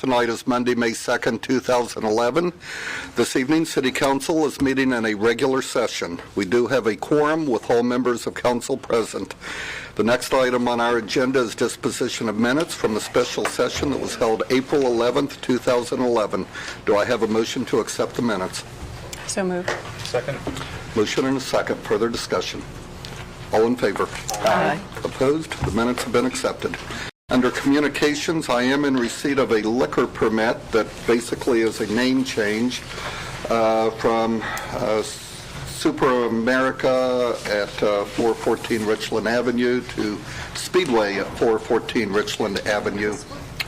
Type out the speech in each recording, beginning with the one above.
Tonight is Monday, May 2nd, 2011. This evening, City Council is meeting in a regular session. We do have a quorum with all members of council present. The next item on our agenda is disposition of minutes from the special session that was held April 11th, 2011. Do I have a motion to accept the minutes? So moved. Second. Motion and a second. Further discussion. All in favor? Aye. Opposed? The minutes have been accepted. Under communications, I am in receipt of a liquor permit that basically is a name change from Super America at 414 Richland Avenue to Speedway at 414 Richland Avenue.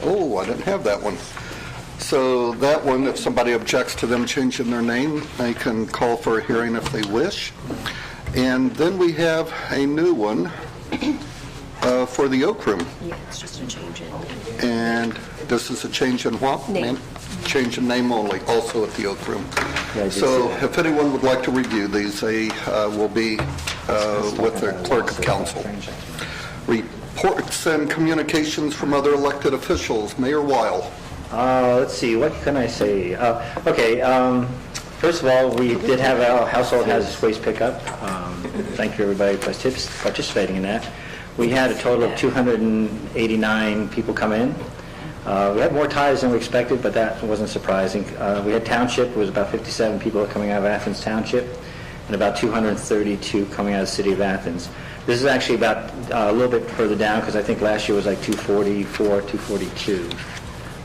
Oh, I didn't have that one. So that one, if somebody objects to them changing their name, they can call for a hearing if they wish. And then we have a new one for the Oak Room. Yeah, it's just a change in. And this is a change in what? Name. Change in name only, also at the Oak Room. So if anyone would like to review these, they will be with the clerk of council. Reports and communications from other elected officials. Mayor Weil. Let's see, what can I say? First of all, we did have our household hazardous waste pickup. Thank you, everybody, for participating in that. We had a total of 289 people come in. We had more ties than we expected, but that wasn't surprising. We had township, it was about 57 people coming out of Athens Township, and about 232 coming out of the city of Athens. This is actually about a little bit further down, because I think last year was like 244, 242.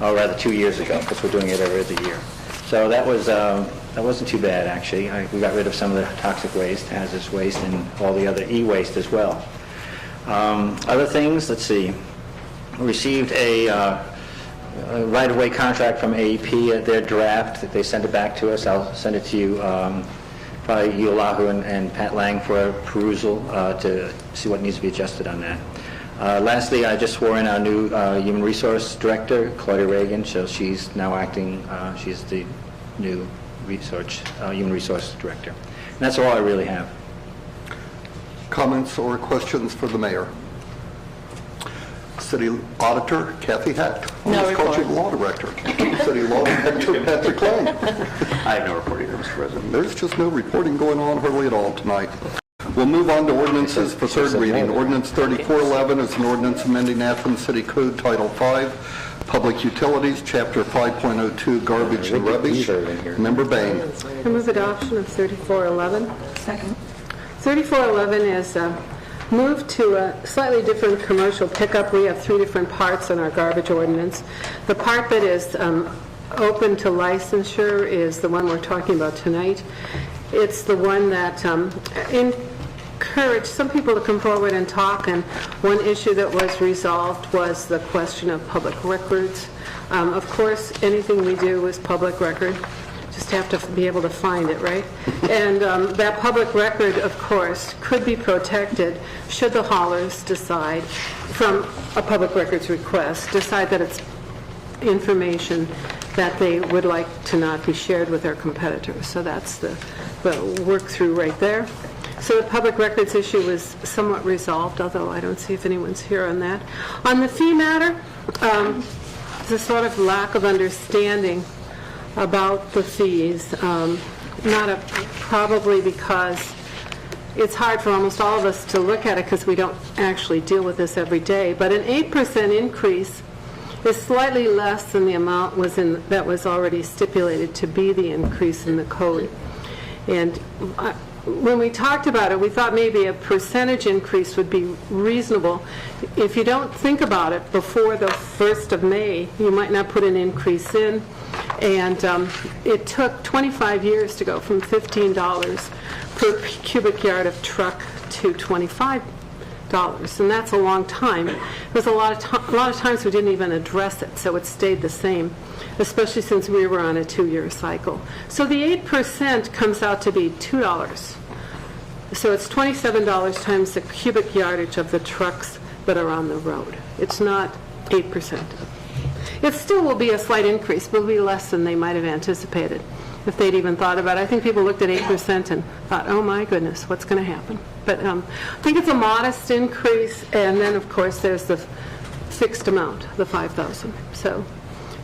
Or rather 2 years ago, because we're doing it every other year. So that wasn't too bad, actually. We got rid of some of the toxic waste, hazardous waste, and all the other e-waste as well. Other things, let's see. We received a right-of-way contract from AEP at their draft. They sent it back to us. I'll send it to you, probably you, Oahu, and Pat Lang for perusal to see what needs to be adjusted on that. Lastly, I just swore in our new Human Resource Director, Claudia Reagan, so she's now acting, she's the new Human Resource Director. And that's all I really have. Comments or questions for the mayor? City Auditor, Kathy Heck. No report. Called you Law Director. City Law Director, Patrick Lang. I have no report either, Mr. President. There's just no reporting going on hardly at all tonight. We'll move on to ordinances for third reading. Ordinance 3411 is an ordinance amending Athens City Code Title 5, Public Utilities, Chapter 5.02, Garbage and Rubbish. Member Bain. I move adoption of 3411. Second. 3411 is moved to a slightly different commercial pickup. We have three different parts in our garbage ordinance. The part that is open to licensure is the one we're talking about tonight. It's the one that encouraged some people to come forward and talk, and one issue that was resolved was the question of public records. Of course, anything we do is public record. Just have to be able to find it, right? And that public record, of course, could be protected should the haulers decide, from a public records request, decide that it's information that they would like to not be shared with their competitors. So that's the work through right there. So the public records issue was somewhat resolved, although I don't see if anyone's here on that. On the fee matter, there's a sort of lack of understanding about the fees, probably because it's hard for almost all of us to look at it because we don't actually deal with this every day. But an 8% increase is slightly less than the amount that was already stipulated to be the increase in the code. And when we talked about it, we thought maybe a percentage increase would be reasonable. If you don't think about it before the 1st of May, you might not put an increase in. And it took 25 years to go from $15 per cubic yard of truck to $25. And that's a long time. There's a lot of times we didn't even address it, so it stayed the same, especially since we were on a 2-year cycle. So the 8% comes out to be $2. So it's $27 times the cubic yardage of the trucks that are on the road. It's not 8%. It still will be a slight increase, but it will be less than they might have anticipated if they'd even thought about it. I think people looked at 8% and thought, oh my goodness, what's going to happen? But I think it's a modest increase, and then of course there's the fixed amount, the $5,000. So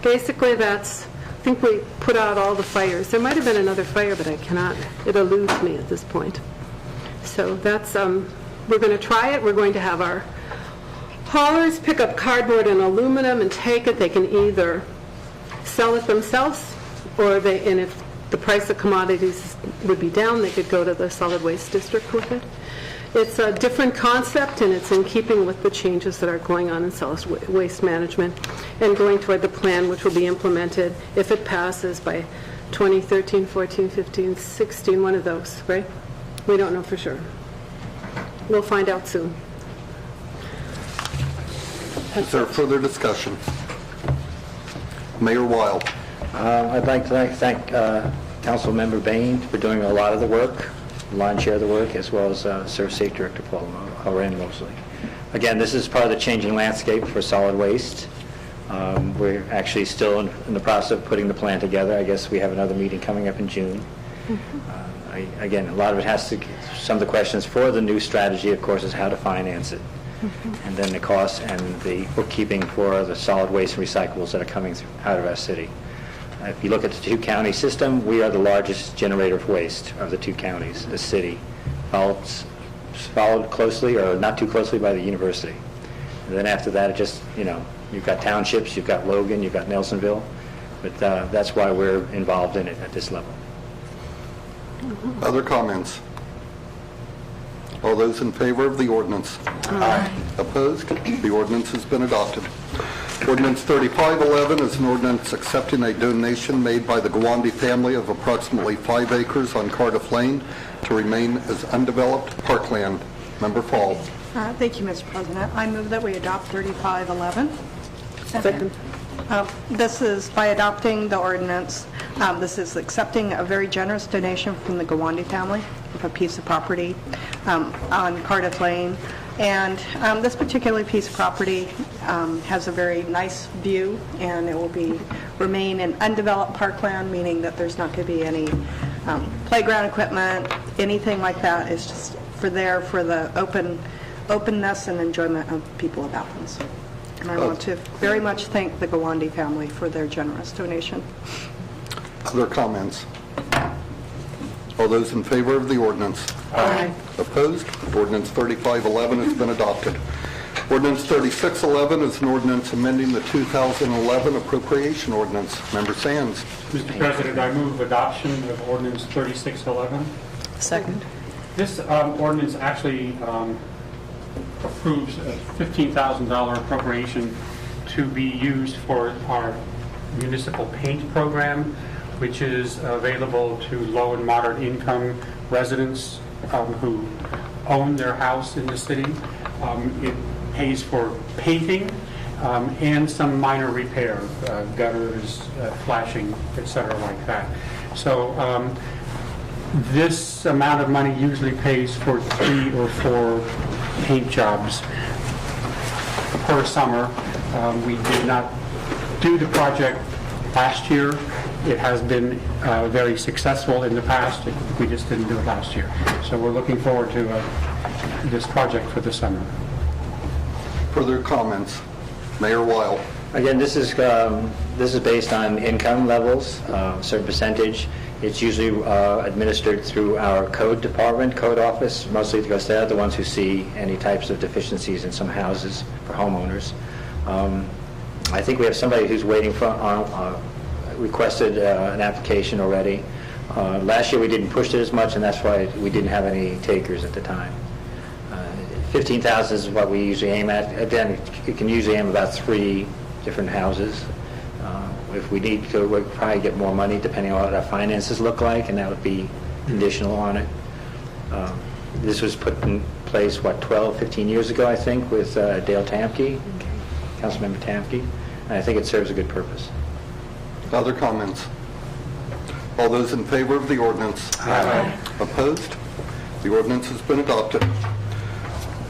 Basically, that's, I think we put out all the fires. There might have been another fire, but I cannot, it eludes me at this point. So that's, we're going to try it. We're going to have our haulers pick up cardboard and aluminum and take it. They can either sell it themselves, or they, and if the price of commodities would be down, they could go to the solid waste district with it. It's a different concept, and it's in keeping with the changes that are going on in solid waste management and going toward the plan which will be implemented, if it passes, by 2013, 14, 15, 16, one of those, right? We don't know for sure. We'll find out soon. Is there further discussion? Mayor Weil. I'd like to thank Councilmember Bain for doing a lot of the work, lion's share of the work, as well as Service Safety Director Paul Horan mostly. Again, this is part of the changing landscape for solid waste. We're actually still in the process of putting the plan together. I guess we have another meeting coming up in June. Again, a lot of it has to, some of the questions for the new strategy, of course, is how to finance it. And then the costs and the bookkeeping for the solid waste and recyclables that are coming out of our city. If you look at the two-county system, we are the largest generator of waste of the two counties, the city, followed closely, or not too closely, by the university. And then after that, it just, you know, you've got townships, you've got Logan, you've got Nelsonville, but that's why we're involved in it at this level. Other comments? All those in favor of the ordinance? Aye. Opposed? The ordinance has been adopted. Ordinance 3511 is an ordinance accepting a donation made by the Gawande family of approximately 5 acres on Cardiff Lane to remain as undeveloped parkland. Member Fall. Thank you, Mr. President. I move that we adopt 3511. Second. This is, by adopting the ordinance, this is accepting a very generous donation from the Gawande family of a piece of property on Cardiff Lane. And this particular piece of property has a very nice view, and it will remain an undeveloped parkland, meaning that there's not going to be any playground equipment, anything like that. It's just for the openness and enjoyment of people of Athens. And I want to very much thank the Gawande family for their generous donation. Other comments? All those in favor of the ordinance? Aye. Opposed? Ordinance 3511 has been adopted. Ordinance 3611 is an ordinance amending the 2011 appropriation ordinance. Member Sands. Mr. President, I move adoption of ordinance 3611. Second. This ordinance actually approves a $15,000 appropriation to be used for our municipal paint program, which is available to low and moderate income residents who own their house in the city. It pays for painting and some minor repair, gutters, flashing, etc., like that. So this amount of money usually pays for 3 or 4 paint jobs per summer. We did not do the project last year. It has been very successful in the past. We just didn't do it last year. So we're looking forward to this project for the summer. Further comments? Mayor Weil. Again, this is based on income levels, a certain percentage. It's usually administered through our code department, code office, mostly because they're the ones who see any types of deficiencies in some houses for homeowners. I think we have somebody who's waiting for, requested an application already. Last year we didn't push it as much, and that's why we didn't have any takers at the time. 15,000 is what we usually aim at. Again, it can usually aim about 3 different houses. If we need to, we'll probably get more money depending on what our finances look like, and that would be conditional on it. This was put in place, 12, 15 years ago, I think, with Dale Tamke, Councilmember Tamke, and I think it serves a good purpose. Other comments? All those in favor of the ordinance? Aye. Opposed? The ordinance has been adopted.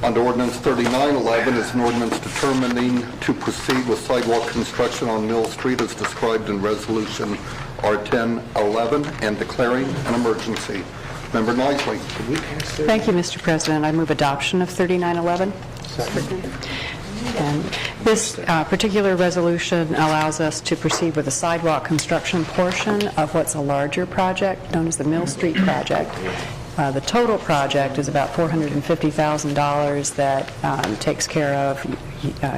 Under ordinance 3911 is an ordinance determining to proceed with sidewalk construction on Mill Street as described in resolution R1011 and declaring an emergency. Member Knisley. Thank you, Mr. President. I move adoption of 3911. And this particular resolution allows us to proceed with the sidewalk construction portion of what's a larger project known as the Mill Street project. The total project is about $450,000 that takes care of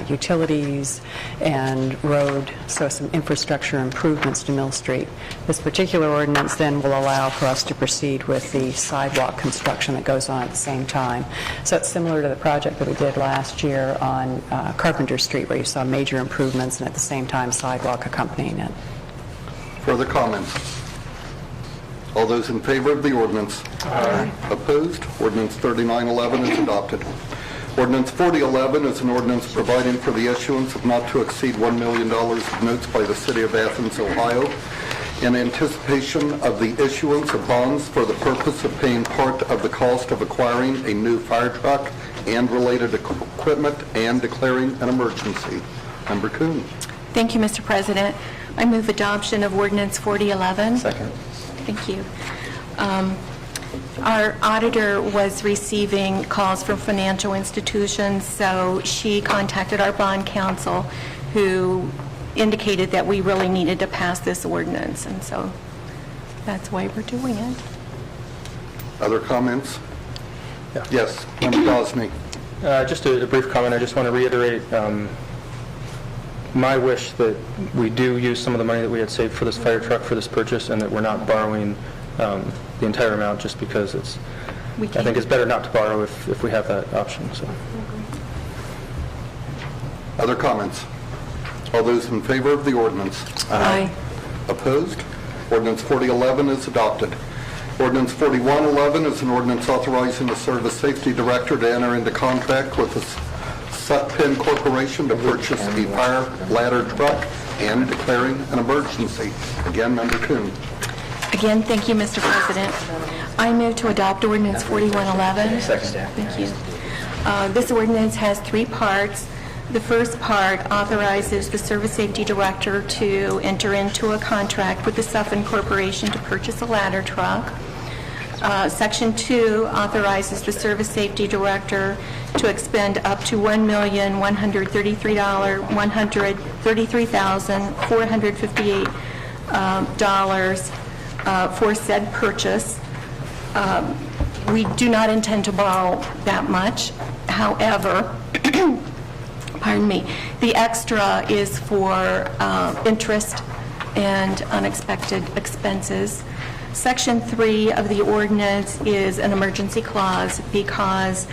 utilities and road, so some infrastructure improvements to Mill Street. This particular ordinance then will allow for us to proceed with the sidewalk construction that goes on at the same time. So it's similar to the project that we did last year on Carpenter Street, where you saw major improvements and at the same time sidewalk accompanying it. Further comments? All those in favor of the ordinance? Aye. Opposed? Ordinance 3911 is adopted. Ordinance 4011 is an ordinance providing for the issuance of not to exceed $1 million of notes by the City of Athens, Ohio, in anticipation of the issuance of bonds for the purpose of paying part of the cost of acquiring a new fire truck and related equipment and declaring an emergency. Member Kuhn. Thank you, Mr. President. I move adoption of Ordinance 4011. Second. Thank you. Our auditor was receiving calls from financial institutions, so she contacted our bond counsel, who indicated that we really needed to pass this ordinance, and so that's why we're doing it. Other comments? Yeah. Yes, Member Gosney. Just a brief comment. I just want to reiterate my wish that we do use some of the money that we had saved for this fire truck for this purchase, and that we're not borrowing the entire amount, just because I think it's better not to borrow if we have that option. So. Other comments? All those in favor of the ordinance? Aye. Opposed? Ordinance 4011 is adopted. Ordinance 4111 is an ordinance authorizing the Service Safety Director to enter into contract with the Sutpin Corporation to purchase a fire ladder truck and declaring an emergency. Again, Member Kuhn. Again, thank you, Mr. President. I move to adopt Ordinance 4111. Second. Thank you. This ordinance has three parts. The first part authorizes the Service Safety Director to enter into a contract with the Sutphin Corporation to purchase a ladder truck. Section 2 authorizes the Service Safety Director to expend up to $1,133,458 for said purchase. We do not intend to borrow that much. However, pardon me, the extra is for interest and unexpected expenses. Section 3 of the ordinance is an emergency clause because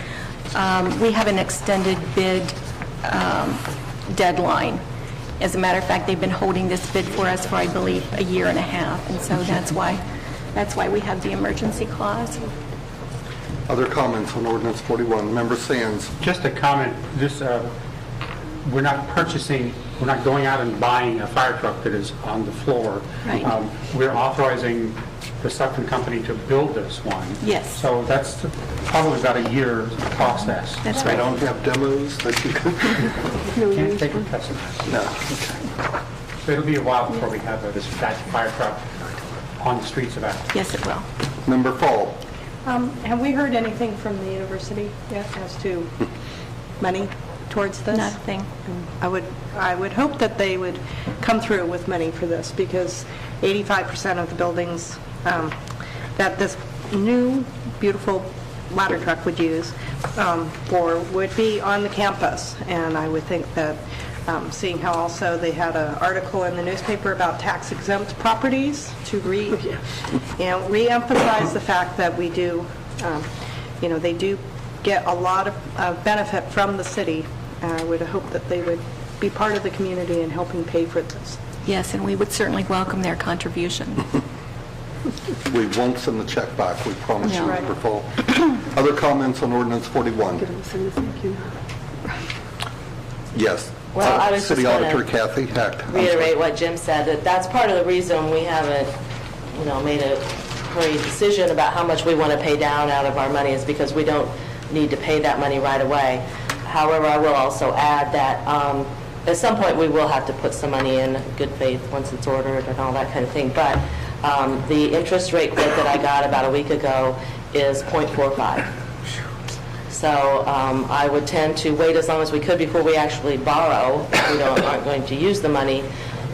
we have an extended bid deadline. As a matter of fact, they've been holding this bid for us for, I believe, a year and a half, and so that's why we have the emergency clause. Other comments on ordinance 41? Member Sands. Just a comment, this, we're not going out and buying a fire truck that is on the floor. Right. We're authorizing the Sutphin company to build this one. Yes. So that's probably about a year's process. That's They right. don't have demos that you can... Can't take a test. No. So it'll be a while before we have that fire truck on the streets of Athens. Yes, it will. Member Fall. Have we heard anything from the university yet as to money towards this? Nothing. I would hope that they would come through with money for this, because 85% of the buildings that this new, beautiful ladder truck would use would be on the campus. And I would think that, seeing how also they had an article in the newspaper about tax-exempt properties, to re-emphasize the fact that we do, they do get a lot of benefit from the city. I would hope that they would be part of the community in helping pay for this. Yes, and we would certainly welcome their contribution. We won't send the check back, we promise you, No. Member Fall. Other comments on ordinance 41? Yes. Well, I was City just gonna Auditor Kathy Hecht. I'm sorry. reiterate what Jim said, that that's part of the reason we haven't, made a hurried decision about how much we want to pay down out of our money, is because we don't need to pay that money right away. However, I will also add that at some point we will have to put some money in good faith once it's ordered and all that kind of thing. But the interest rate quote that I got about a week ago is 0.45. So I would tend to wait as long as we could before we actually borrow, if we aren't going to use the money,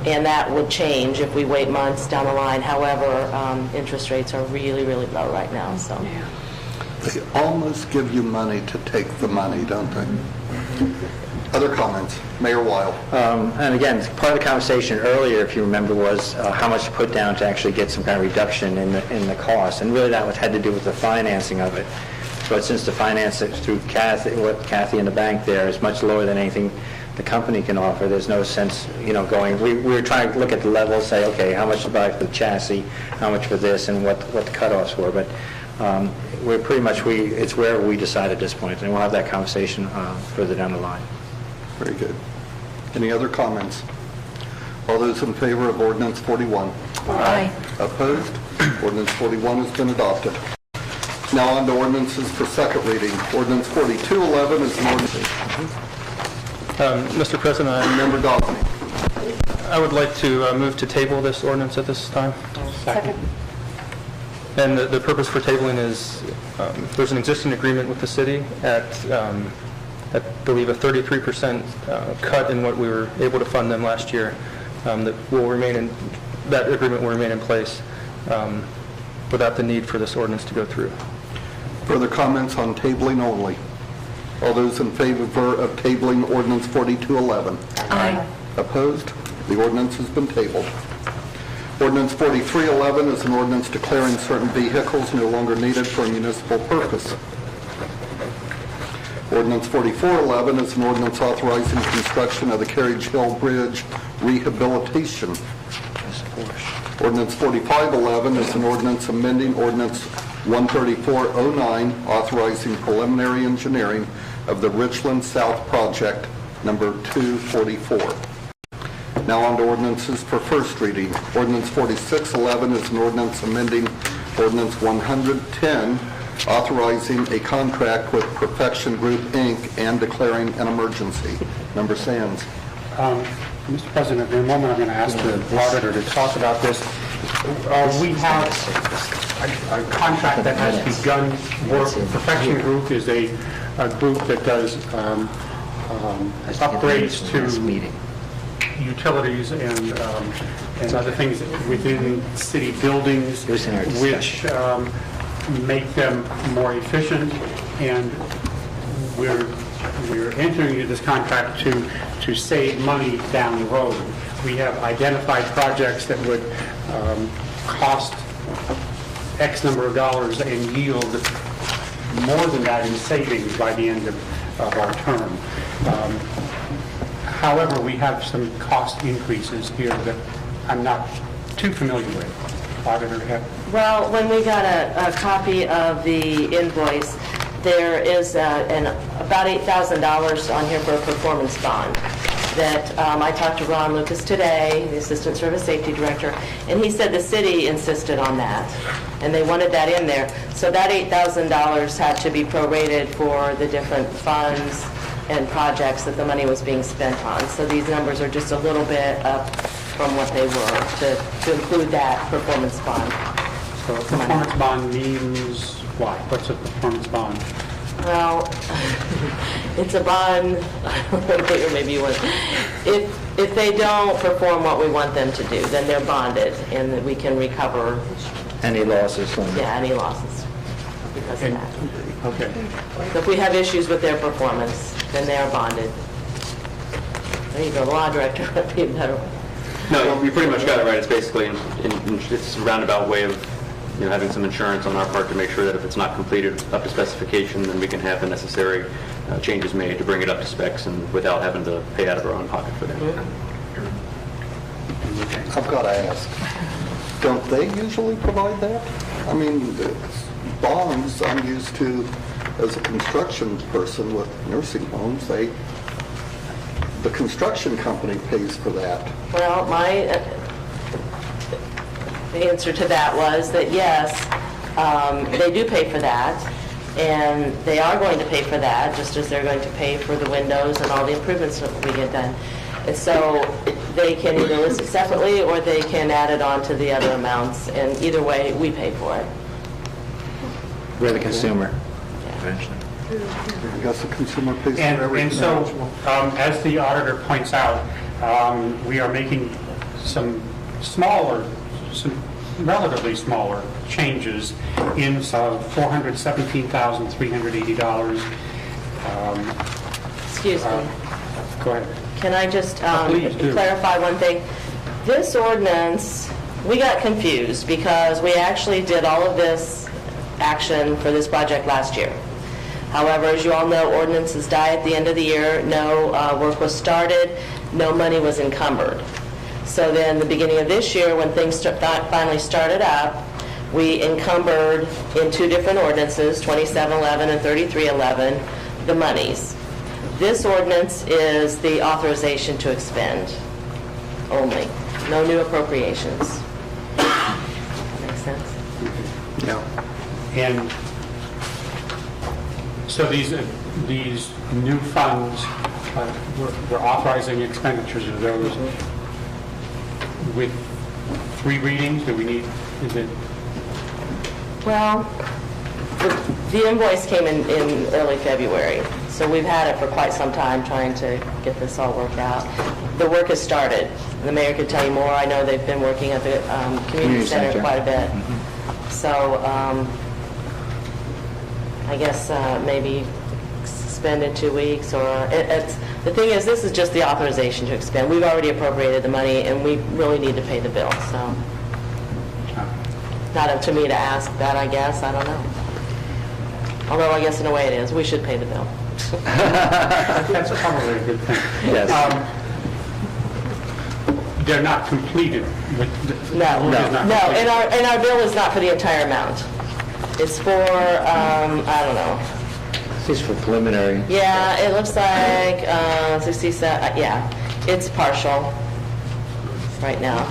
and that would change if we wait months down the line. However, interest rates are really, really low right now, so. They almost give you money to take the money, don't they? Other comments? Mayor Weil. And again, part of the conversation earlier, if you remember, was how much to put down to actually get some kind of reduction in the cost. And really that had to do with the financing of it. But since the finance through Kathy and the bank there is much lower than anything the company can offer, there's no sense, going, we were trying to look at the levels, say, okay, how much to buy for the chassis, how much for this, and what the cutoffs were. But we're pretty much, it's wherever we decide at this point, and we'll have that conversation further down the line. Very good. Any other comments? All those in favor of ordinance 41? Aye. Opposed? Ordinance 41 has been adopted. Now on to ordinances for second reading. Ordinance 4211 is an ordinance. Mr. President, Member Dawson. I would like to move to table this ordinance at this time. Second. And the purpose for tabling is, there's an existing agreement with the city at, I believe, a 33% cut in what we were able to fund them last year. That agreement will remain in place without the need for this ordinance to go through. Further comments on tabling only? All those in favor of tabling ordinance 4211? Aye. Opposed? The ordinance has been tabled. Ordinance 4311 is an ordinance declaring certain vehicles no longer needed for a municipal purpose. Ordinance 4411 is an ordinance authorizing construction of the Carriage Hill Bridge rehabilitation. Ordinance 4511 is an ordinance amending ordinance 13409, authorizing preliminary engineering of the Richland South Project, number 244. Now on to ordinances for first reading. Ordinance 4611 is an ordinance amending ordinance 110, authorizing a contract with Perfection Group, Inc., and declaring an emergency. Member Sands. Mr. President, in a moment, I'm going to ask the auditor to talk about this. We have a contract that has begun work. Perfection Group is a group that does upgrades to utilities and other things within city buildings, which make them more efficient, and we're entering into this contract to save money down the road. We have identified projects that would cost X number of dollars and yield more than that in savings by the end of our term. However, we have some cost increases here that I'm not too familiar with. Auditor, Well, when we got a copy of the invoice, there is about $8,000 on here for a performance bond that I talked to Ron Lucas today, the Assistant Service Safety Director, and he said the city insisted on that, and they wanted that in there. So that $8,000 had to be prorated for the different funds and projects that the money was being spent on. So these numbers are just a little bit up from what they were to include that performance bond. so a performance bond means what? What's a performance bond? Well, it's a bond, or maybe you want, if they don't perform what we want them to do, then they're bonded, and that we can recover, Any losses from any losses because of that. Okay. So if we have issues with their performance, then they are bonded. There you go, the law director would be a better one. No, you pretty much got it right. It's basically, it's a roundabout way of, having some insurance on our part to make sure that if it's not completed up to specification, then we can have the necessary changes made to bring it up to specs and without having to pay out of our own pocket for that. I've got to ask, don't they usually provide that? I mean, bonds, I'm used to, as a construction person with nursing homes, the construction company pays for that. Well, my answer to that was that yes, they do pay for that, and they are going to pay for that, just as they're going to pay for the windows and all the improvements that we get done. And so they can either list it separately, or they can add it on to the other amounts, and either way, we pay for it. We're the consumer, eventually. I guess the consumer pays for everything. And so, as the auditor points out, we are making some relatively smaller changes in $417,380. Excuse me. Go ahead. Can I just Please do. clarify one thing? This ordinance, we got confused because we actually did all of this action for this project last year. However, as you all know, ordinances die at the end of the year. No work was started, no money was encumbered. So then, the beginning of this year, when things finally started up, we encumbered in two different ordinances, 2711 and 3311, the monies. This ordinance is the authorization to expend only, no new appropriations. Makes sense? Yeah. And so these new funds, we're authorizing expenditures of those with 3 readings? Do we need, is it? Well, the invoice came in early February, so we've had it for quite some time trying to get this all worked out. The work has started. The mayor could tell you more. I know they've been working at the community center quite a bit. So I guess maybe spend in 2 weeks, or the thing is, this is just the authorization to expend. We've already appropriated the money, and we really need to pay the bill, so. Not up to me to ask that, I guess. I don't know. Although I guess in a way it is. We should pay the bill. That's probably a good thing. Yes. They're not completed. No, and our bill is not for the entire amount. It's for, I don't know. This is for preliminary. Yeah, it looks like 67, yeah, it's partial right now.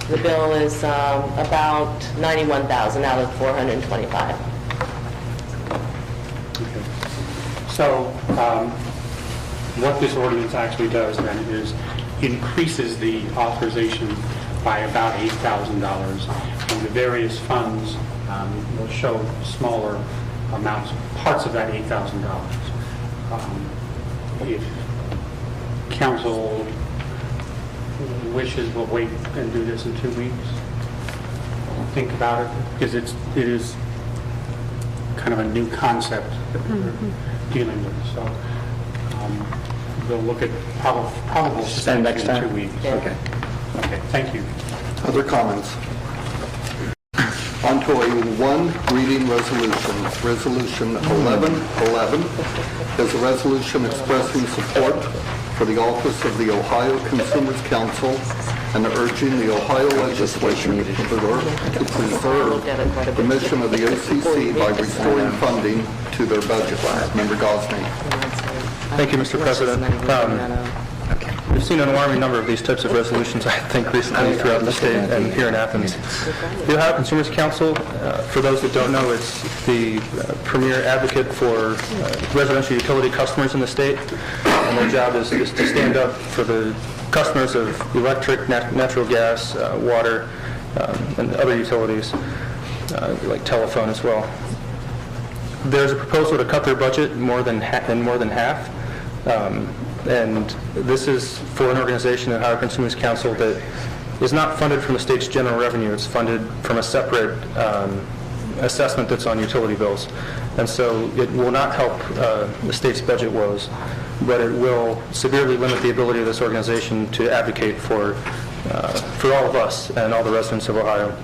The bill is about $91,000 out of $425. So what this ordinance actually does then is increases the authorization by about $8,000. And the various funds will show smaller amounts, parts of that $8,000. If council wishes, we'll wait and do this in 2 weeks. Think about it, because it is kind of a new concept that we're dealing with. So we'll look at probable Send next in 2 time? weeks. Yeah. Okay, thank you. Other comments? On to a one-reading resolution. Resolution 1111 is a resolution expressing support for the office of the Ohio Consumers Council and urging the Ohio legislature to preserve the mission of the OCC by restoring funding to their budget. Member Gosney. Thank you, Mr. President. We've seen an alarming number of these types of resolutions, I think, recently throughout the state and here in Athens. The Ohio Consumers Council, for those that don't know, it's the premier advocate for residential utility customers in the state, and their job is to stand up for the customers of electric, natural gas, water, and other utilities, like telephone as well. There's a proposal to cut their budget more than half. And this is for an organization, the Ohio Consumers Council, that is not funded from the state's general revenue. It's funded from a separate assessment that's on utility bills. And so it will not help the state's budget woes, but it will severely limit the ability of this organization to advocate for all of us and all the residents of Ohio.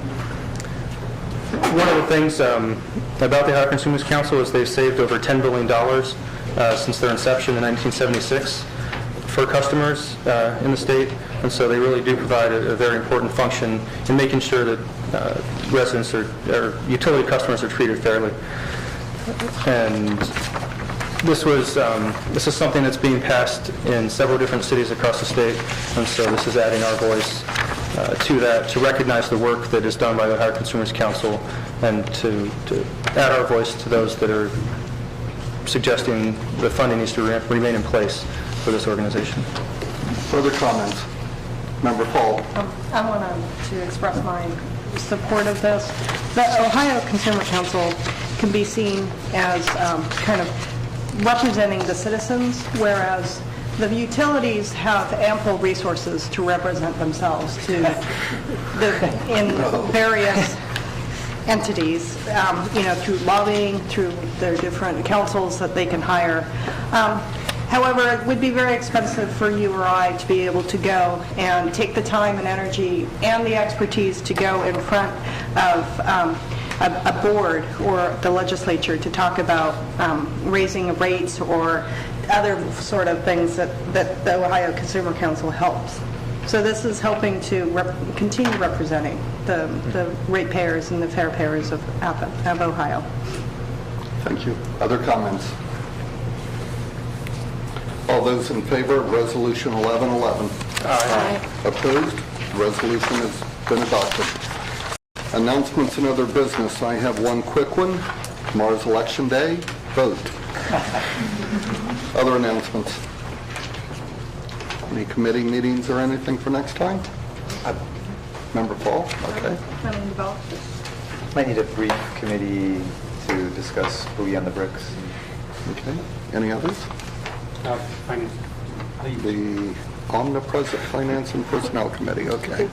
One of the things about the Ohio Consumers Council is they've saved over $10 billion since their inception in 1976 for customers in the state, and so they really do provide a very important function in making sure that residents or utility customers are treated fairly. And this is something that's being passed in several different cities across the state, and so this is adding our voice to that, to recognize the work that is done by the Ohio Consumers Council, and to add our voice to those that are suggesting the funding needs to remain in place for this organization. Further comments? Member Paul. I want to express my support of this. The Ohio Consumer Council can be seen as kind of representing the citizens, whereas the utilities have ample resources to represent themselves in various entities, through lobbying, through their different councils that they can hire. However, it would be very expensive for you or I to be able to go and take the time and energy and the expertise to go in front of a board or the legislature to talk about raising rates or other sort of things that the Ohio Consumer Council helps. So this is helping to continue representing the ratepayers and the fair payers of Ohio. Thank you. Other comments? All those in favor of Resolution 1111? Aye. Opposed? Resolution has been adopted. Announcements and other business. I have one quick one. Tomorrow's Election Day. Vote. Other announcements? Any committee meetings or anything for next time? Member Paul? Okay. Might need a brief committee to discuss Boogie on the Bricks. Okay. Any others? Finance. The Omnipresent Finance and Personnel Committee. Okay.